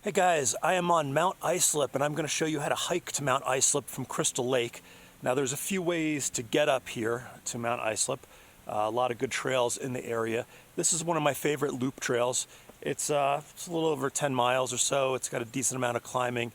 Hey guys, I am on Mt Islip and I'm going to show you how to hike to Mt Islip from Crystal Lake. Now there's a few ways to get up here to Mt Islip. A lot of good trails in the area. This is one of my favorite loop trails. It's a little over 10 miles or so. It's got a decent amount of climbing,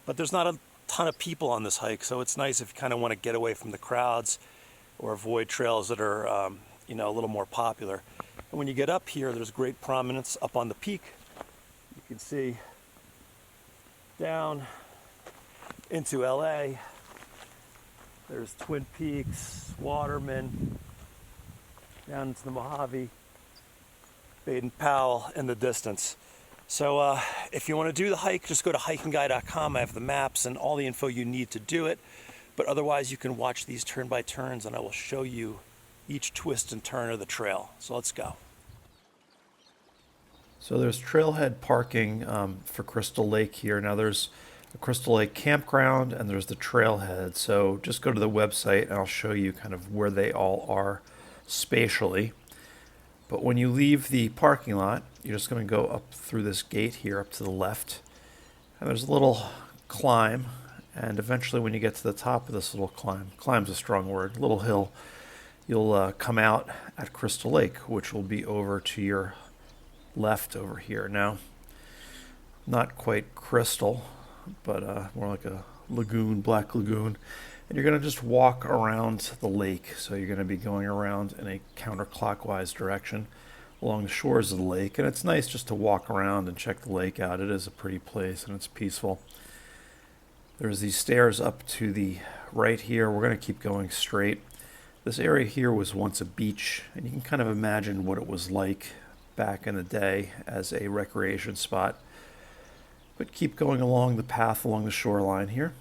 but there's not a ton of people on this hike, so it's nice if you kind of want to get away from the crowds or avoid trails that are a little more popular. And when you get up here, there's great prominence up on the peak. You can see down into LA. There's Twin Peaks, Waterman, down into the Mojave, Baden-Powell in the distance. So if you want to do the hike, just go to HikingGuy.com. I have the maps and all the info you need to do it. But otherwise, you can watch these turn by turns and I will show you each twist and turn of the trail. So let's go. So there's trailhead parking for Crystal Lake here. Now there's the Crystal Lake Campground and there's the trailhead. So just go to the website and I'll show you kind of where they all are spatially. But when you leave the parking lot, you're just going to go up through this gate here up to the left. And there's a little climb. And eventually when you get to the top of this little climb's a strong word, little hill, you'll come out at Crystal Lake, which will be over to your left over here. Now, not quite crystal, but more like a lagoon, black lagoon. And you're going to just walk around the lake. So you're going to be going around in a counterclockwise direction along the shores of the lake. And it's nice just to walk around and check the lake out. It is a pretty place and it's peaceful. There's these stairs up to the right here. We're going to keep going straight. This area here was once a beach, and you can kind of imagine what it was like back in the day as a recreation spot. But keep going along the path along the shoreline here.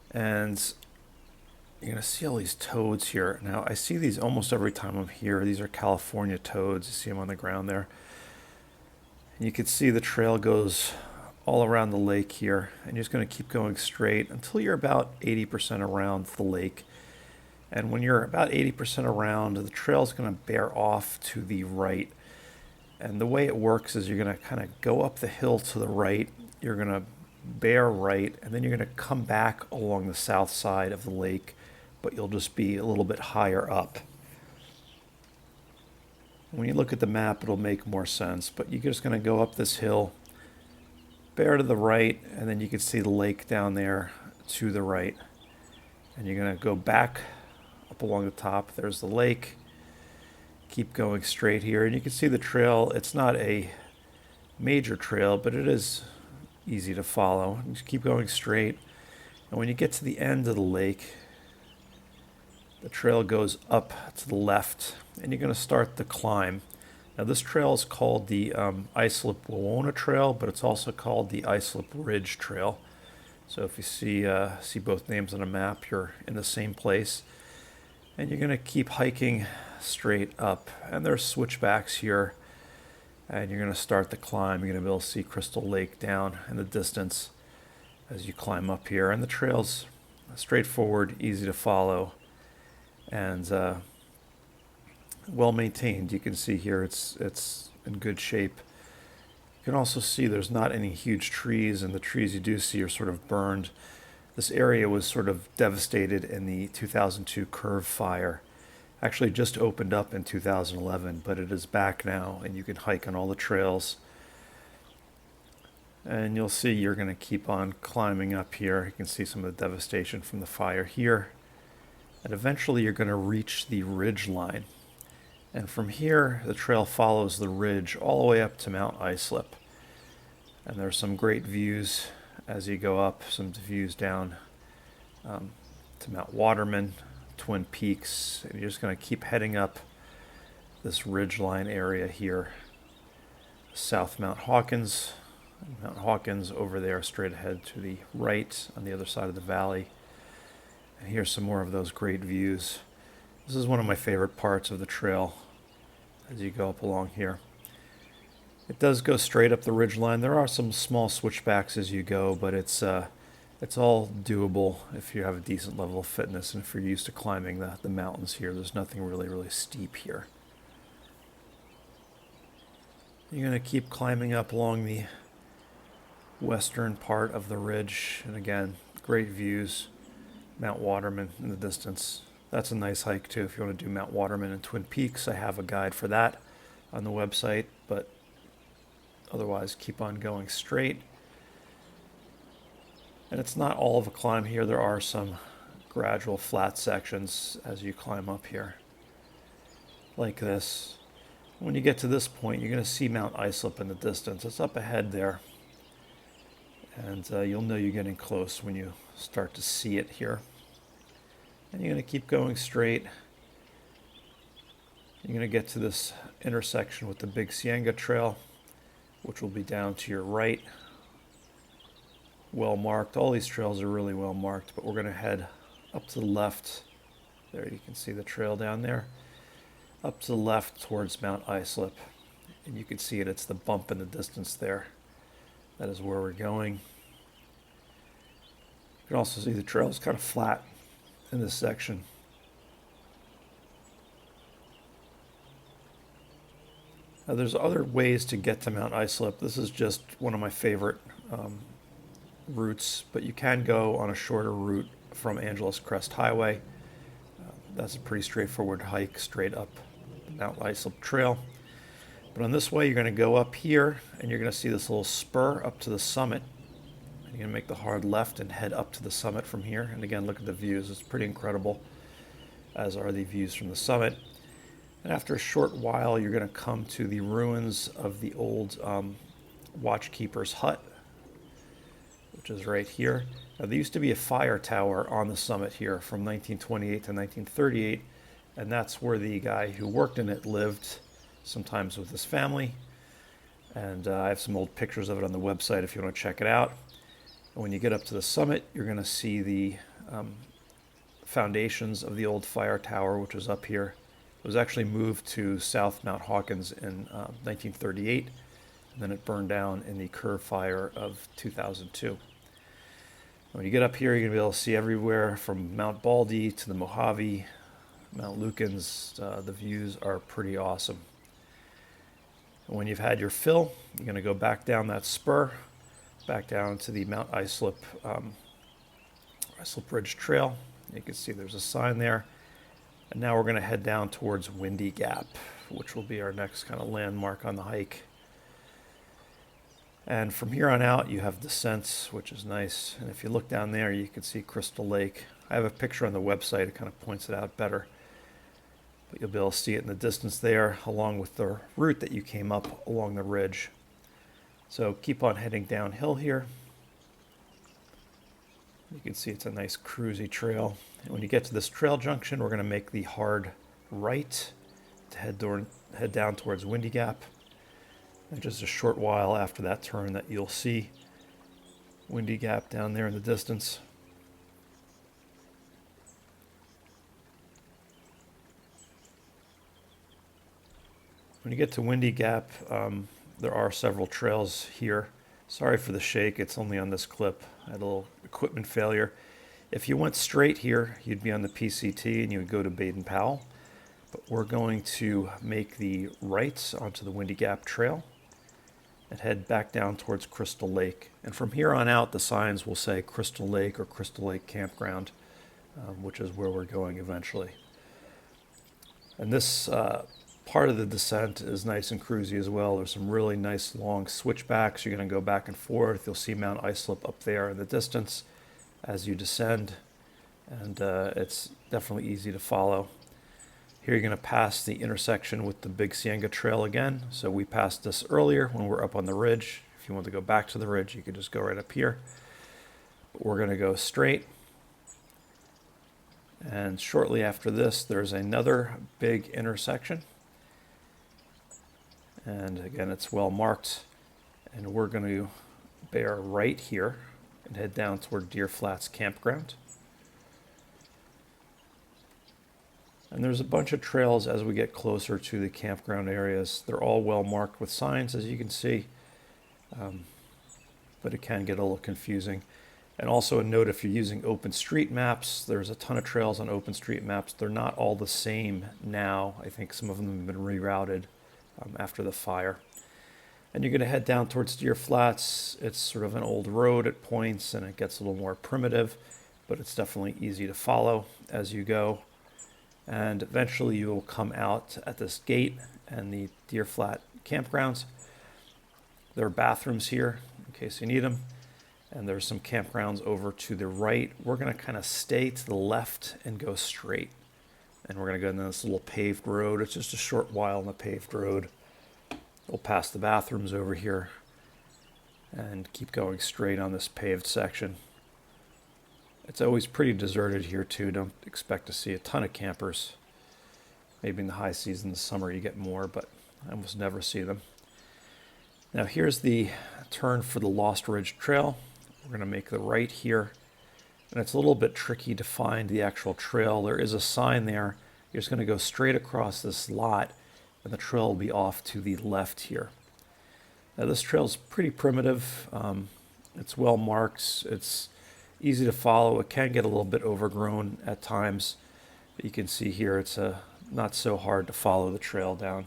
And you're going to see all these toads here. Now, I see these almost every time I'm here. These are California toads. You see them on the ground there. And you can see the trail goes all around the lake here. And you're just going to keep going straight until you're about 80% around the lake. And when you're about 80% around, the trail is going to bear off to the right. And the way it works is you're going to kind of go up the hill to the right. You're going to bear right, and then you're going to come back along the south side of the lake, but you'll just be a little bit higher up. When you look at the map, it'll make more sense, but you're just going to go up this hill, bear to the right, and then you can see the lake down there to the right. And you're going to go back up along the top. There's the lake. Keep going straight here, and you can see the trail. It's not a major trail, but it is easy to follow. Just keep going straight, and when you get to the end of the lake, the trail goes up to the left, and you're going to start the climb. Now this trail is called the Islip Wawona Trail, but it's also called the Islip Ridge Trail. So if you see both names on a map, you're in the same place. And you're going to keep hiking straight up. And there's switchbacks here. And you're going to start the climb. You're going to be able to see Crystal Lake down in the distance as you climb up here. And the trail's straightforward, easy to follow, and well maintained. You can see here it's in good shape. You can also see there's not any huge trees, and the trees you do see are sort of burned. This area was sort of devastated in the 2002 Curve fire. Actually just opened up in 2011, but it is back now, and you can hike on all the trails. And you'll see you're going to keep on climbing up here. You can see some of the devastation from the fire here. And eventually you're going to reach the ridgeline. And from here, the trail follows the ridge all the way up to Mt Islip. And there's some great views as you go up, some views down to Mount Waterman, Twin Peaks, and you're just going to keep heading up this ridgeline area here. South Mount Hawkins over there straight ahead to the right on the other side of the valley. And here's some more of those great views. This is one of my favorite parts of the trail as you go up along here. It does go straight up the ridgeline. There are some small switchbacks as you go, but it's all doable if you have a decent level of fitness and if you're used to climbing the mountains here. There's nothing really steep here. You're going to keep climbing up along the western part of the ridge. And again, great views. Mount Waterman in the distance. That's a nice hike too if you want to do Mount Waterman and Twin Peaks. I have a guide for that on the website, but otherwise keep on going straight. And it's not all of a climb here. There are some gradual flat sections as you climb up here, like this. When you get to this point, you're going to see Mt Islip in the distance. It's up ahead there. And you'll know you're getting close when you start to see it here. And you're going to keep going straight. You're going to get to this intersection with the Big Cienga Trail, which will be down to your right. Well marked. All these trails are really well marked, but we're going to head up to the left. There you can see the trail down there. Up to the left towards Mt Islip. And you can see it. It's the bump in the distance there. That is where we're going. You can also see the trail is kind of flat in this section. Now there's other ways to get to Mt Islip. This is just one of my favorite routes, but you can go on a shorter route from Angeles Crest Highway. That's a pretty straightforward hike straight up the Mt Islip Trail. But on this way, you're going to go up here, and you're going to see this little spur up to the summit. And you're going to make the hard left and head up to the summit from here. And again, look at the views. It's pretty incredible, as are the views from the summit. And after a short while, you're going to come to the ruins of the old watchkeeper's hut, which is right here. Now, there used to be a fire tower on the summit here from 1928 to 1938, and that's where the guy who worked in it lived, sometimes with his family. And I have some old pictures of it on the website if you want to check it out. And when you get up to the summit, you're going to see the foundations of the old fire tower, which is up here. It was actually moved to South Mount Hawkins in 1938, and then it burned down in the Curve Fire of 2002. When you get up here, you're going to be able to see everywhere from Mount Baldy to the Mojave, Mount Lukens. The views are pretty awesome. And when you've had your fill, you're going to go back down that spur, back down to the Mt Islip, Islip Ridge Trail. You can see there's a sign there. And now we're going to head down towards Windy Gap, which will be our next kind of landmark on the hike. And from here on out, you have descents, which is nice. And if you look down there, you can see Crystal Lake. I have a picture on the website. It kind of points it out better. But you'll be able to see it in the distance there, along with the route that you came up along the ridge. So keep on heading downhill here. You can see it's a nice cruisy trail. And when you get to this trail junction, we're going to make the hard right to head down towards Windy Gap. And just a short while after that turn that you'll see Windy Gap down there in the distance. When you get to Windy Gap, there are several trails here. Sorry for the shake, it's only on this clip. I had a little equipment failure. If you went straight here, you'd be on the PCT and you would go to Baden-Powell. But we're going to make the rights onto the Windy Gap Trail and head back down towards Crystal Lake. And from here on out, the signs will say Crystal Lake or Crystal Lake Campground, which is where we're going eventually. And this part of the descent is nice and cruisy as well. There's some really nice long switchbacks. You're going to go back and forth. You'll see Mt Islip up there in the distance as you descend, and it's definitely easy to follow. Here you're going to pass the intersection with the Big Cienga Trail again. So we passed this earlier when we're up on the ridge. If you want to go back to the ridge, you could just go right up here. But we're going to go straight. And shortly after this, there's another big intersection. And again, it's well marked. And we're going to bear right here and head down toward Deer Flats Campground. And there's a bunch of trails as we get closer to the campground areas. They're all well marked with signs, as you can see, but it can get a little confusing. And also a note, if you're using OpenStreetMaps, there's a ton of trails on OpenStreetMaps. They're not all the same now. I think some of them have been rerouted after the fire. And you're going to head down towards Deer Flats. It's sort of an old road at points, and it gets a little more primitive, but it's definitely easy to follow as you go. And eventually you will come out at this gate and the Deer Flat campgrounds. There are bathrooms here in case you need them. And there's some campgrounds over to the right. We're going to kind of stay to the left and go straight. And we're going to go down this little paved road. It's just a short while on the paved road. We'll pass the bathrooms over here and keep going straight on this paved section. It's always pretty deserted here too. Don't expect to see a ton of campers. Maybe in the high season in the summer you get more, but I almost never see them. Now here's the turn for the Lost Ridge Trail. We're going to make the right here. And it's a little bit tricky to find the actual trail. There is a sign there. You're just going to go straight across this lot, and the trail will be off to the left here. Now this trail is pretty primitive. It's well marked. It's easy to follow. It can get a little bit overgrown at times. But you can see here it's not so hard to follow the trail down.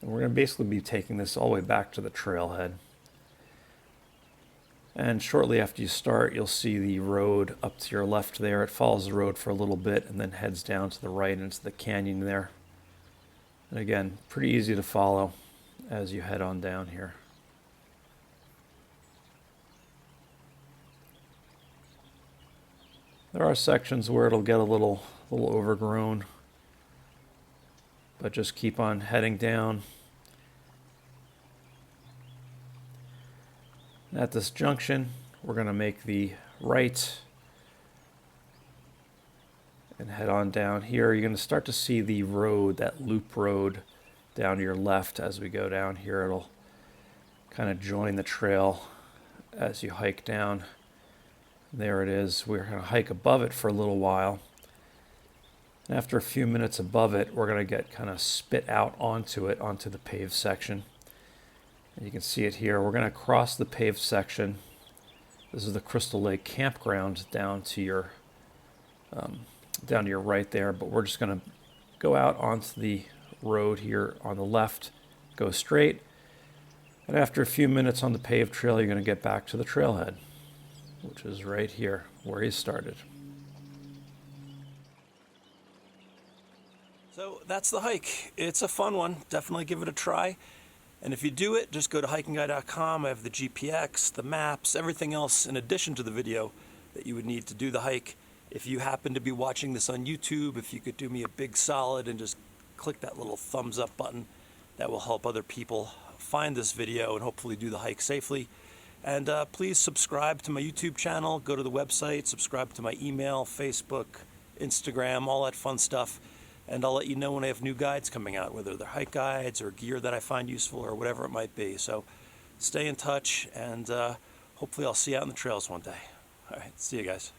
And we're going to basically be taking this all the way back to the trailhead. And shortly after you start, you'll see the road up to your left there. It follows the road for a little bit and then heads down to the right into the canyon there. And again, pretty easy to follow as you head on down here. There are sections where it'll get a little overgrown, but just keep on heading down. At this junction, we're going to make the right and head on down here. You're going to start to see the road, that loop road down to your left as we go down here. It'll kind of join the trail as you hike down. There it is. We're going to hike above it for a little while. And after a few minutes above it, we're going to get kind of spit out onto it, onto the paved section. And you can see it here. We're going to cross the paved section. This is the Crystal Lake Campground down to your right there. But we're just going to go out onto the road here on the left, go straight. And after a few minutes on the paved trail, you're going to get back to the trailhead, which is right here where you started. So that's the hike. It's a fun one. Definitely give it a try. And if you do it, just go to HikingGuy.com. I have the GPX, the maps, everything else in addition to the video that you would need to do the hike. If you happen to be watching this on YouTube, if you could do me a big solid and just click that little thumbs up button, that will help other people find this video and hopefully do the hike safely. And please subscribe to my YouTube channel, go to the website, subscribe to my email, Facebook, Instagram, all that fun stuff. And I'll let you know when I have new guides coming out, whether they're hike guides or gear that I find useful or whatever it might be. So stay in touch, and hopefully I'll see you out on the trails one day. All right, see you guys.